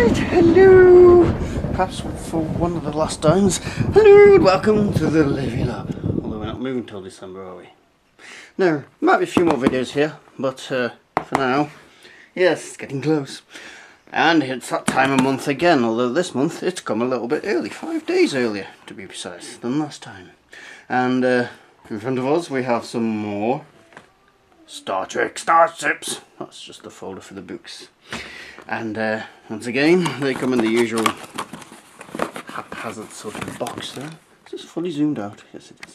Right, hello! Perhaps for one of the last times. Hello and welcome to the Livy Lab. Although we're not moving till December, are we? No, might be a few more videos here, but for now, yes, it's getting close. And it's that time of month again, although this month it's come a little bit early, 5 days earlier to be precise than last time. And in front of us we have some more Star Trek Starships. That's just the folder for the books. And once again, they come in the usual haphazard sort of box there. Is this fully zoomed out? Yes it is.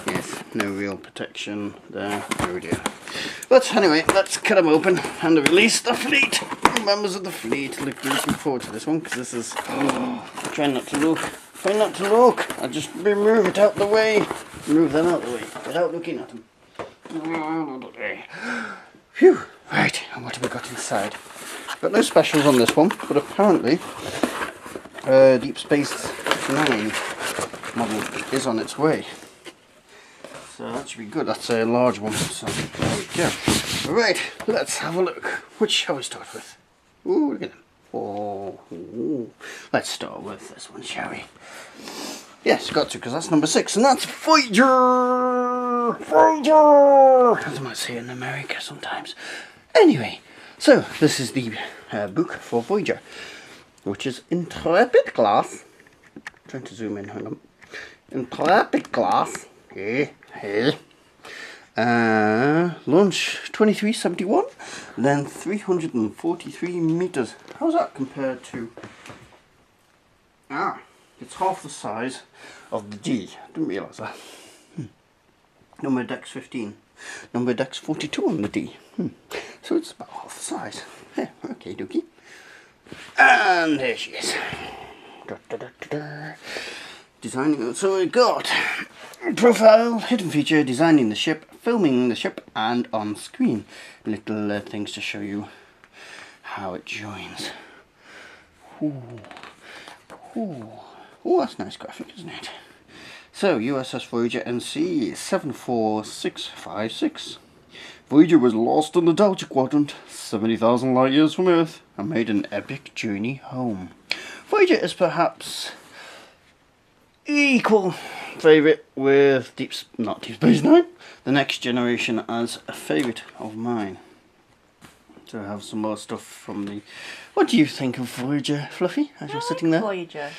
Yes, no real protection there. Oh dear. But anyway, let's cut them open and release the fleet. Members of the fleet. Looking forward to this one because this is... try not to look. Try not to look. I'll just remove it out the way. Move them out the way without looking at them. Phew. Right, and what have we got inside? Got no specials on this one, but apparently Deep Space Nine model is on its way. So that should be good. That's a large one. So there we go. Right, let's have a look. Which shall we start with? Ooh, look at them. Oh, ooh. Let's start with this one, shall we? Yes, got to, because that's number 6, and that's Voyager! Voyager! As I might say in America sometimes. Anyway, so this is the book for Voyager, which is Intrepid class. Trying to zoom in, hang on. Intrepid class. Launch 2371, then 343 meters. How's that compared to... it's half the size of the D. Didn't realise that. Number Dex 15. Number Dex 42 on the D. So it's about half the size. Yeah, okay dokie. And there she is. Designing, so we got profile, hidden feature, designing the ship, filming the ship, and on screen. Little things to show you how it joins. Ooh. Ooh. Oh, that's a nice graphic, isn't it? So, USS Voyager NC 74656. Voyager was lost in the Delta Quadrant, 70,000 light years from Earth, and made an epic journey home. Voyager is perhaps equal favourite with not Deep Space Nine, The Next Generation as a favourite of mine. So I have some more stuff from the... What do you think of Voyager, Fluffy, as you're sitting there? Voyager.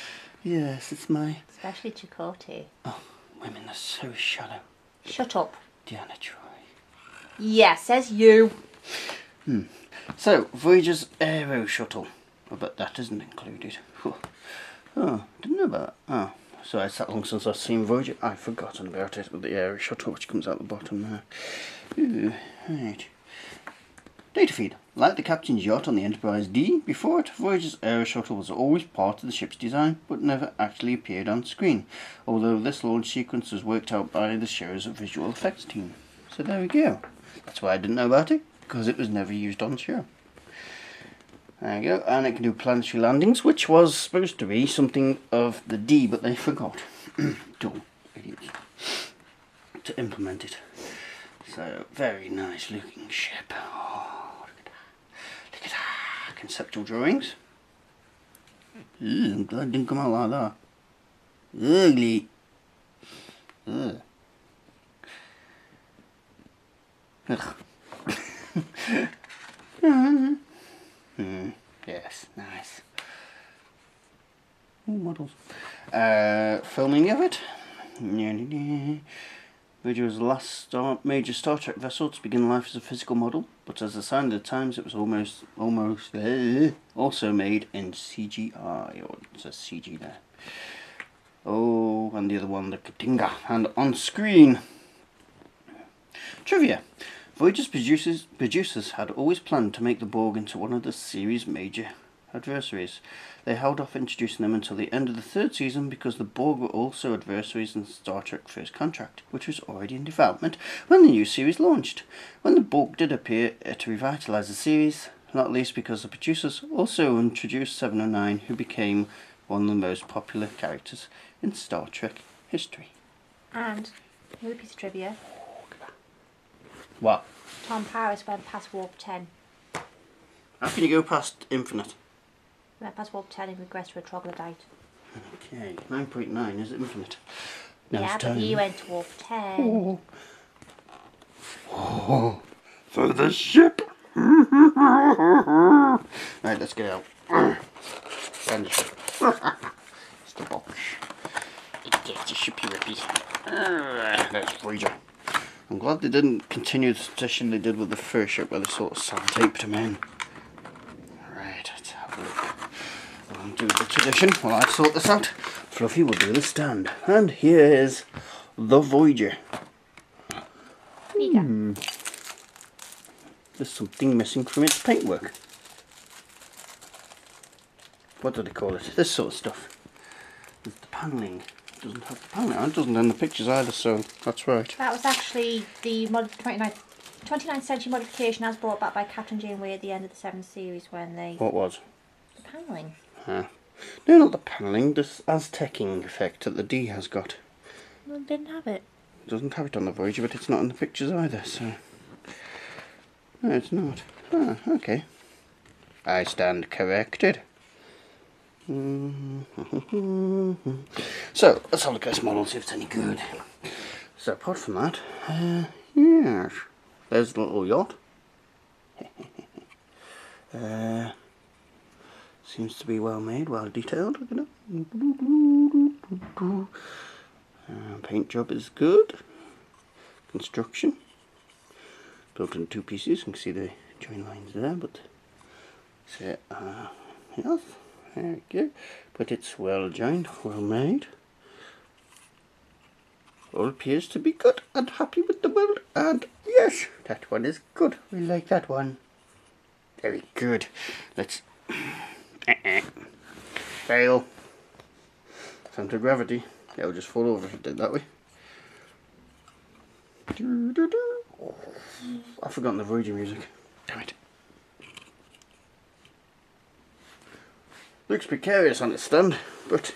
Yes, it's my... Especially Chakotay. Oh, women are so shallow. Shut up. Diana Troy. Yeah, says you. So, Voyager's Aero Shuttle. I bet that isn't included. Oh, didn't know about that. Oh, so it's that long since I've seen Voyager. I've forgotten about it with the Aero Shuttle which comes out the bottom there. Ooh, right. Data feed. Like the captain's yacht on the Enterprise D, before it, Voyager's Aero Shuttle was always part of the ship's design, but never actually appeared on screen, although this launch sequence was worked out by the show's visual effects team. So there we go. That's why I didn't know about it, because it was never used on show. There you go, and it can do planetary landings, which was supposed to be something of the D, but they forgot. Dull idiots. To implement it. So, very nice looking ship. Oh, look at that. Look at that. Conceptual drawings. Ooh, I'm glad it didn't come out like that. Ugly. Ugh. Ugh. Yes, nice. Ooh, models. Filming of it. Voyager was the last major Star Trek vessel to begin life as a physical model, but as a sign of the times, it was also made in CGI, or it says CG there. Oh, and the other one, the Katinga, and on screen. Trivia. Voyager's producers had always planned to make the Borg into one of the series' major adversaries. They held off introducing them until the end of the 3rd season because the Borg were also adversaries in Star Trek First Contact, which was already in development when the new series launched. When the Borg did appear to revitalise the series, not least because the producers also introduced 709, who became one of the most popular characters in Star Trek history. And another piece of trivia. What? Tom Paris went past warp 10. How can you go past infinite? Went past warp 10 and regressed for a troglodyte. Okay, 9.9 is infinite. Now Yeah, it's but time. he went to warp 10. Oh. Oh, for the ship. Right, let's get out. And the ship. It's the box. It's a shippy rippy. There's Voyager. I'm glad they didn't continue the tradition they did with the first ship where they sort of self-taped them in. Right, let's have a look. I'll do the tradition while I sort this out. Fluffy will do the stand. And here is the Voyager. There's something missing from its paintwork. What do they call it? This sort of stuff. There's the panelling. It doesn't have the panelling. It doesn't in the pictures either, so that's right. That was actually the 29th century modification as brought back by Captain Janeway at the end of the 7th series when they... What was? The panelling. No, not the panelling. This Aztecing effect that the D has got. Well, it didn't have it. It doesn't have it on the Voyager, but it's not in the pictures either, so... No, it's not. Ah, okay. I stand corrected. So, let's have a look at this model and see if it's any good. So, apart from that, yes. There's the little yacht. Seems to be well made, well detailed. Look at it. Paint job is good. Construction. Built in two pieces. You can see the join lines there, but yes, there we go. But it's well joined, well made. All appears to be good and happy with the build, and yes, that one is good. We like that one. Very good. Let's fail. Center of gravity. It'll just fall over if it did that way. I've forgotten the Voyager music. Damn it. Looks precarious on its stand, but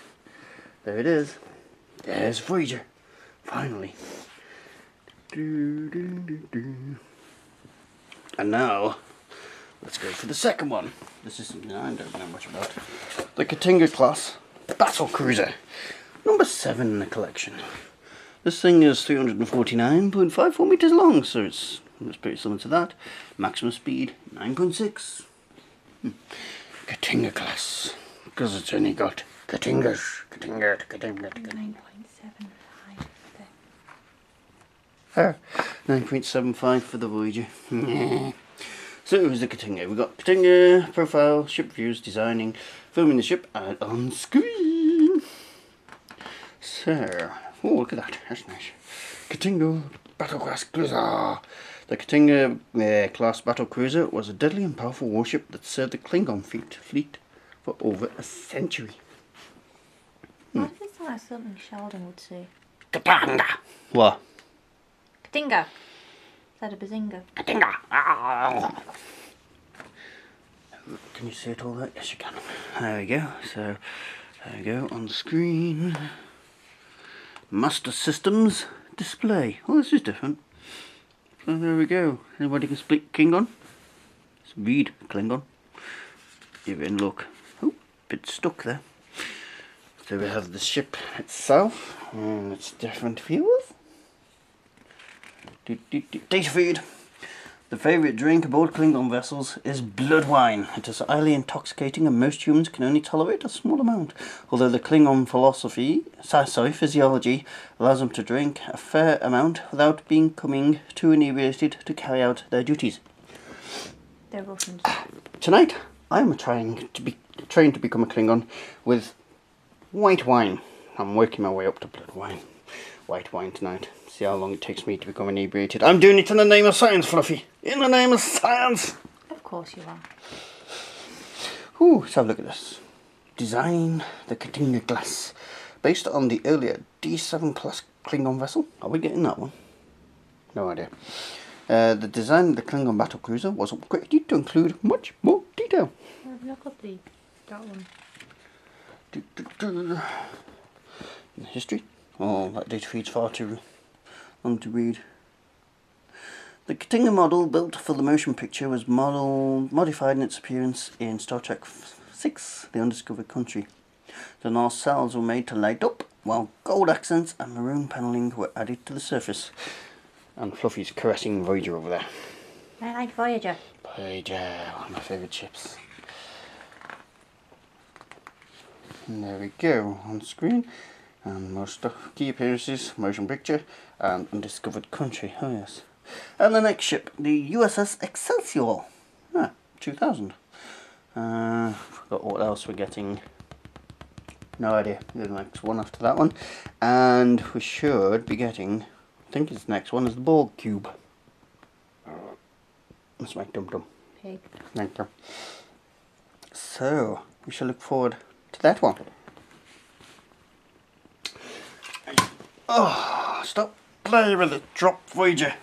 there it is. There's Voyager. Finally. And now, let's go for the second one. This is something I don't know much about. The Katinga class battle cruiser. Number 7 in the collection. This thing is 349.54 meters long, so it's pretty similar to that. Maximum speed 9.6. Katinga class, because it's only got Katingas. Katinga. 9.75. 9.75 for the Voyager. So it was the Katinga. We got Katinga, profile, ship views, designing, filming the ship, and on screen. So, oh look at that, that's nice. Katinga battle class cruiser. The Katinga class battle cruiser was a deadly and powerful warship that served the Klingon fleet for over a century. Why does it sound like something Sheldon would say? Katanga. What? Katinga. Is that a bazinga? Katinga. Can you see it all right? Yes, you can. There we go. So, there we go on the screen. Master Systems display. Oh, this is different. So there we go. Anybody can speak Klingon? Let's read Klingon. You're in luck. Oh, bit stuck there. So we have the ship itself and its different views. Data feed. The favourite drink aboard Klingon vessels is blood wine. It is highly intoxicating and most humans can only tolerate a small amount. Although the Klingon physiology allows them to drink a fair amount without becoming too inebriated to carry out their duties. They're Russians. Tonight, I am trained to become a Klingon with white wine. I'm working my way up to blood wine. White wine tonight. See how long it takes me to become inebriated. I'm doing it in the name of science, Fluffy. In the name of science. Of course you are. Ooh, let's have a look at this. Design the Katinga class. Based on the earlier D7 class Klingon vessel. Are we getting that one? No idea. The design of the Klingon battle cruiser was upgraded to include much more detail. I've not got that one. In the history. Oh, that data feed's far too long to read. The Katinga model built for the motion picture was modified in its appearance in Star Trek 6, the undiscovered country. The North cells were made to light up, while gold accents and maroon panelling were added to the surface. And Fluffy's caressing Voyager over there. I like Voyager. Voyager, one of my favourite ships. And there we go, on screen. And most stuff, key appearances, motion picture, and undiscovered country. Oh yes. And the next ship, the USS Excelsior. 2000. Forgot what else we're getting. No idea. The next one after that one. And we should be getting, I think it's the next one, is the Borg Cube. That's my dum-dum. Pig. Thank you. So, we shall look forward to that one. Oh, stop playing with it. Drop Voyager.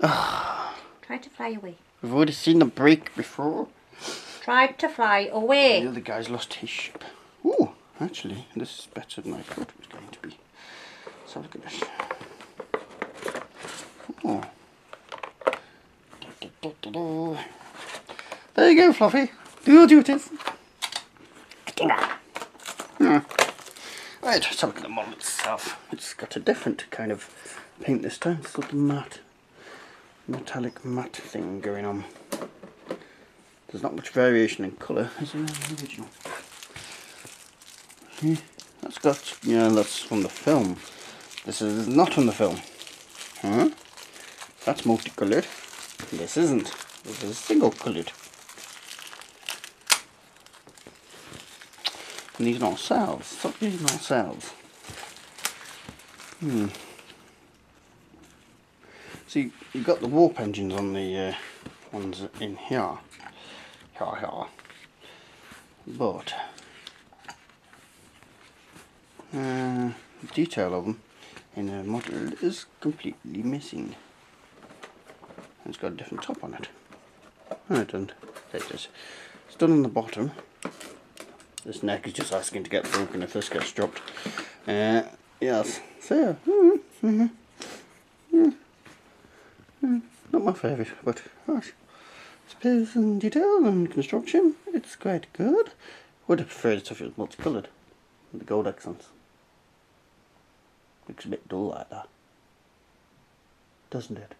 Oh. Try to fly away. We've already seen the break before. Try to fly away. The other guy's lost his ship. Ooh, actually, this is better than I thought it was going to be. Let's have a look at this. Oh. There you go, Fluffy. Do your duties. Right, let's have a look at the model itself. It's got a different kind of paint this time. It's got the metallic matte thing going on. There's not much variation in colour, is there, in the original? See, that's got, yeah, that's from the film. This is not from the film. Huh? That's multicoloured. This isn't. This is single coloured. And these are not cells. Stop using not cells. See, you've got the warp engines on the ones in here. But the detail of them in the model is completely missing. It's got a different top on it. No, it doesn't. There it is. It's done on the bottom. This neck is just asking to get broken if this gets dropped. Yes. So, not my favourite, but gosh, space and detail and construction, it's quite good. Would have preferred it if it was multicoloured with the gold accents. Looks a bit dull like that, doesn't it?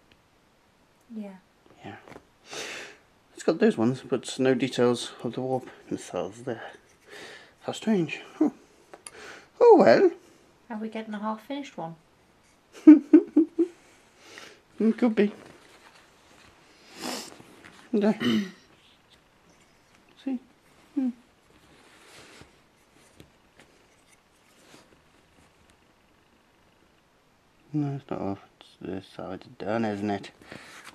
Yeah. Yeah. It's got those ones, but no details of the warp cells there. How strange. Oh well. Are we getting a half-finished one? It could be. There. See? No, it's not off. It's this side done, isn't it?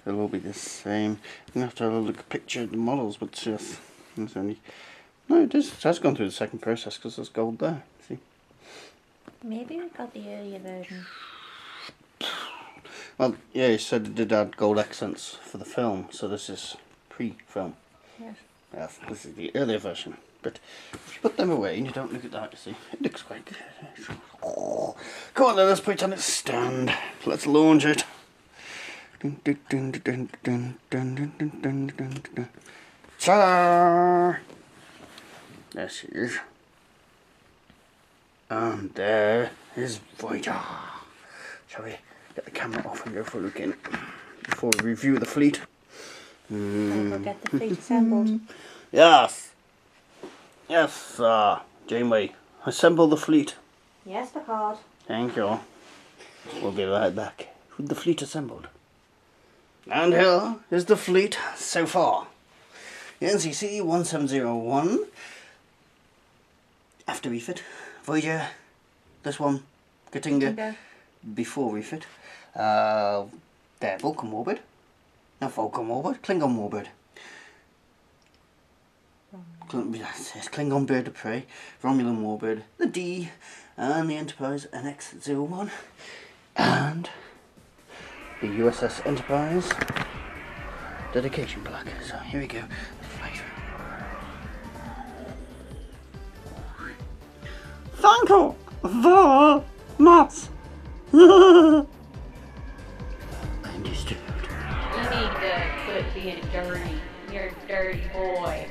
It'll all be the same. I'm going to have to have a look at a picture of the models, but yes, it's only... No, it has gone through the second process because there's gold there. See? Maybe we got the earlier version. Well, yeah, you said it did add gold accents for the film, so this is pre-film. Yes. Yes, this is the earlier version. But if you put them away and you don't look at that, you see, it looks quite good. Oh, come on then, let's put it on its stand. Let's launch it. Ta-da! There she is. And there is Voyager. Shall we get the camera off and go for a look in before we review the fleet? We'll get the fleet assembled. Yes. Yes, Janeway. Assemble the fleet. Yes, Picard. Thank you. We'll be right back with the fleet assembled. And here is the fleet so far. The NCC 1701. After refit. Voyager. This one. Katinga. Before refit. They're Vulcan warbird. Not Vulcan warbird. Klingon warbird. Yes, Klingon bird of prey. Romulan warbird. The D. And the Enterprise NX-01. And the USS Enterprise dedication plaque. So here we go. Thank you very much. I'm disturbed. You need to quit being dirty. You're a dirty boy.